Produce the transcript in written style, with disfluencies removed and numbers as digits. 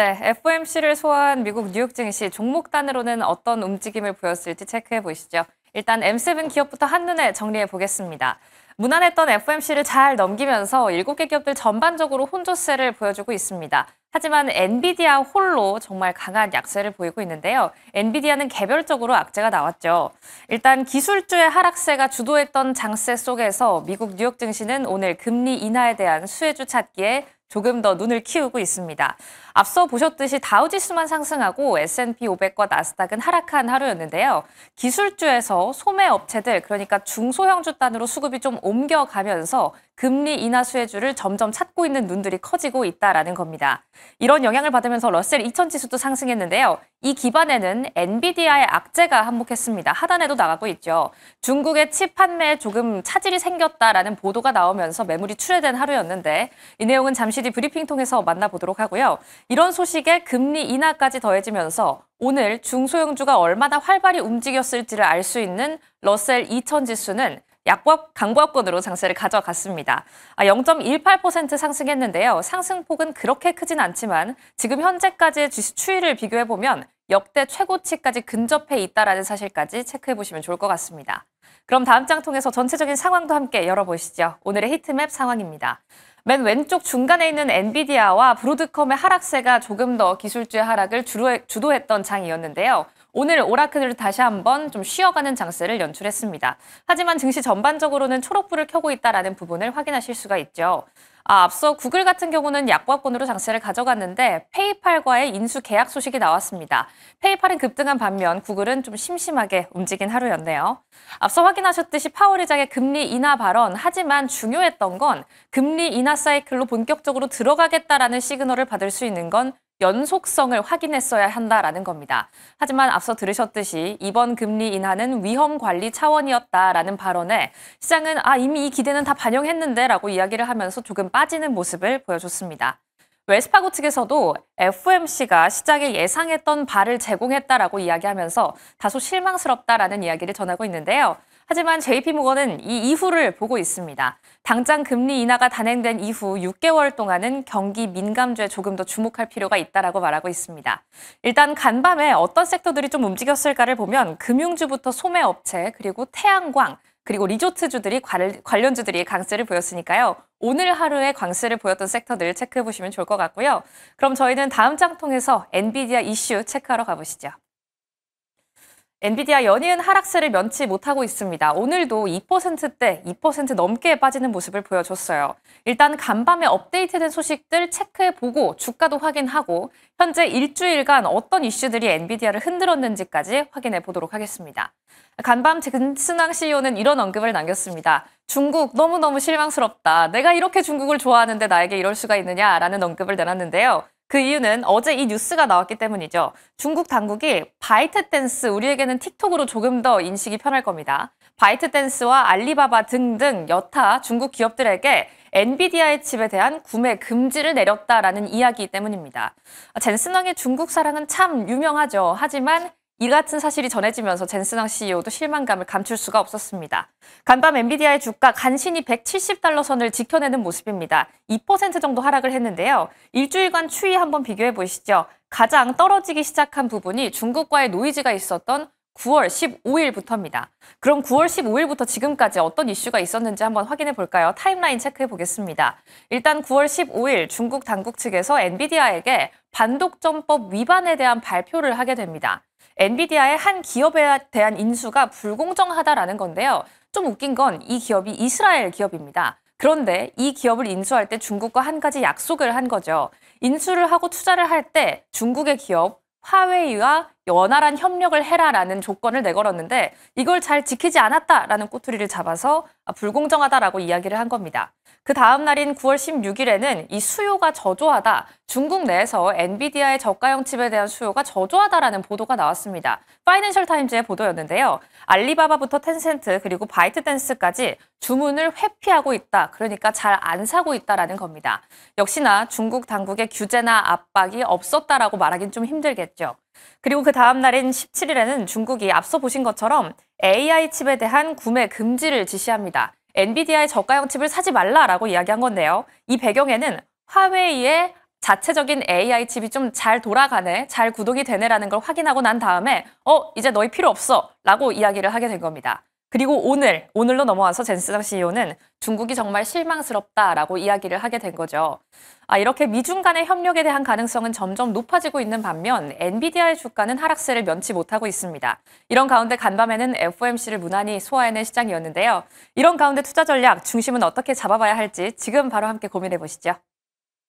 네, FOMC를 소화한 미국 뉴욕 증시 종목 단으로는 어떤 움직임을 보였을지 체크해 보시죠. 일단 M7 기업부터 한눈에 정리해 보겠습니다. 무난했던 FOMC를 잘 넘기면서 7개 기업들 전반적으로 혼조세를 보여주고 있습니다. 하지만 엔비디아 홀로 정말 강한 약세를 보이고 있는데요. 엔비디아는 개별적으로 악재가 나왔죠. 일단 기술주의 하락세가 주도했던 장세 속에서 미국 뉴욕 증시는 오늘 금리 인하에 대한 수혜주 찾기에 조금 더 눈을 키우고 있습니다. 앞서 보셨듯이 다우지수만 상승하고 S&P 500과 나스닥은 하락한 하루였는데요. 기술주에서 소매 업체들, 그러니까 중소형주 단으로 수급이 좀 옮겨가면서 금리 인하 수혜주를 점점 찾고 있는 눈들이 커지고 있다라는 겁니다. 이런 영향을 받으면서 러셀 2000 지수도 상승했는데요. 이 기반에는 엔비디아의 악재가 한몫했습니다. 하단에도 나가고 있죠. 중국의 칩 판매에 조금 차질이 생겼다라는 보도가 나오면서 매물이 출회된 하루였는데 이 내용은 잠시 뒤 브리핑 통해서 만나보도록 하고요. 이런 소식에 금리 인하까지 더해지면서 오늘 중소형주가 얼마나 활발히 움직였을지를 알 수 있는 러셀 2000 지수는 강보합권으로 장세를 가져갔습니다. 0.18% 상승했는데요. 상승폭은 그렇게 크진 않지만 지금 현재까지의 지수 추이를 비교해보면 역대 최고치까지 근접해 있다는 사실까지 체크해보시면 좋을 것 같습니다. 그럼 다음 장 통해서 전체적인 상황도 함께 열어보시죠. 오늘의 히트맵 상황입니다. 맨 왼쪽 중간에 있는 엔비디아와 브로드컴의 하락세가 조금 더 기술주의 하락을 주도했던 장이었는데요. 오늘 오라클을 다시 한번 좀 쉬어가는 장세를 연출했습니다. 하지만 증시 전반적으로는 초록불을 켜고 있다는 부분을 확인하실 수가 있죠. 앞서 구글 같은 경우는 약보합권으로 장세를 가져갔는데 페이팔과의 인수 계약 소식이 나왔습니다. 페이팔은 급등한 반면 구글은 좀 심심하게 움직인 하루였네요. 앞서 확인하셨듯이 파월 의장의 금리 인하 발언, 하지만 중요했던 건 금리 인하 사이클로 본격적으로 들어가겠다라는 시그널을 받을 수 있는 건 연속성을 확인했어야 한다라는 겁니다. 하지만 앞서 들으셨듯이 이번 금리 인하는 위험 관리 차원이었다라는 발언에 시장은 이미 이 기대는 다 반영했는데 라고 이야기를 하면서 조금 빠지는 모습을 보여줬습니다. 웰스파고 측에서도 FOMC가 시장에 예상했던 바를 제공했다라고 이야기하면서 다소 실망스럽다라는 이야기를 전하고 있는데요. 하지만 JP모건은 이 이후를 보고 있습니다. 당장 금리 인하가 단행된 이후 6개월 동안은 경기 민감주에 조금 더 주목할 필요가 있다라고 말하고 있습니다. 일단 간밤에 어떤 섹터들이 좀 움직였을까를 보면 금융주부터 소매업체, 그리고 태양광, 그리고 리조트주들이 관련주들이 강세를 보였으니까요. 오늘 하루에 강세를 보였던 섹터들을 체크해보시면 좋을 것 같고요. 그럼 저희는 다음 장 통해서 엔비디아 이슈 체크하러 가보시죠. 엔비디아 연이은 하락세를 면치 못하고 있습니다. 오늘도 2%대 2% 넘게 빠지는 모습을 보여줬어요. 일단 간밤에 업데이트된 소식들 체크해보고 주가도 확인하고 현재 일주일간 어떤 이슈들이 엔비디아를 흔들었는지까지 확인해 보도록 하겠습니다. 간밤 젠슨왕 CEO는 이런 언급을 남겼습니다. 중국 너무너무 실망스럽다. 내가 이렇게 중국을 좋아하는데 나에게 이럴 수가 있느냐라는 언급을 내놨는데요. 그 이유는 어제 이 뉴스가 나왔기 때문이죠. 중국 당국이 바이트댄스, 우리에게는 틱톡으로 조금 더 인식이 편할 겁니다. 바이트댄스와 알리바바 등등 여타 중국 기업들에게 엔비디아의 칩에 대한 구매 금지를 내렸다라는 이야기 때문입니다. 젠슨왕의 중국 사랑은 참 유명하죠. 하지만 이 같은 사실이 전해지면서 젠슨왕 CEO도 실망감을 감출 수가 없었습니다. 간밤 엔비디아의 주가 간신히 170달러 선을 지켜내는 모습입니다. 2% 정도 하락을 했는데요. 일주일간 추이 한번 비교해 보시죠. 가장 떨어지기 시작한 부분이 중국과의 노이즈가 있었던 9월 15일부터입니다. 그럼 9월 15일부터 지금까지 어떤 이슈가 있었는지 한번 확인해 볼까요? 타임라인 체크해 보겠습니다. 일단 9월 15일 중국 당국 측에서 엔비디아에게 반독점법 위반에 대한 발표를 하게 됩니다. 엔비디아의 한 기업에 대한 인수가 불공정하다라는 건데요. 좀 웃긴 건 이 기업이 이스라엘 기업입니다. 그런데 이 기업을 인수할 때 중국과 한 가지 약속을 한 거죠. 인수를 하고 투자를 할 때 중국의 기업 화웨이와 원활한 협력을 해라라는 조건을 내걸었는데 이걸 잘 지키지 않았다라는 꼬투리를 잡아서 불공정하다라고 이야기를 한 겁니다. 그 다음 날인 9월 16일에는 이 수요가 저조하다, 중국 내에서 엔비디아의 저가형 칩에 대한 수요가 저조하다라는 보도가 나왔습니다. 파이낸셜 타임즈의 보도였는데요. 알리바바부터 텐센트 그리고 바이트댄스까지 주문을 회피하고 있다. 그러니까 잘 안 사고 있다라는 겁니다. 역시나 중국 당국의 규제나 압박이 없었다라고 말하긴 좀 힘들겠죠. 그리고 그 다음 날인 17일에는 중국이 앞서 보신 것처럼 AI 칩에 대한 구매 금지를 지시합니다. 엔비디아의 저가형 칩을 사지 말라라고 이야기한 건데요. 이 배경에는 화웨이의 자체적인 AI 칩이 좀 잘 돌아가네, 잘 구동이 되네라는 걸 확인하고 난 다음에 이제 너희 필요 없어 라고 이야기를 하게 된 겁니다. 그리고 오늘로 넘어와서 젠스성 CEO는 중국이 정말 실망스럽다라고 이야기를 하게 된 거죠. 이렇게 미중 간의 협력에 대한 가능성은 점점 높아지고 있는 반면 엔비디아의 주가는 하락세를 면치 못하고 있습니다. 이런 가운데 간밤에는 FOMC를 무난히 소화해낸 시장이었는데요. 이런 가운데 투자 전략 중심은 어떻게 잡아봐야 할지 지금 바로 함께 고민해 보시죠.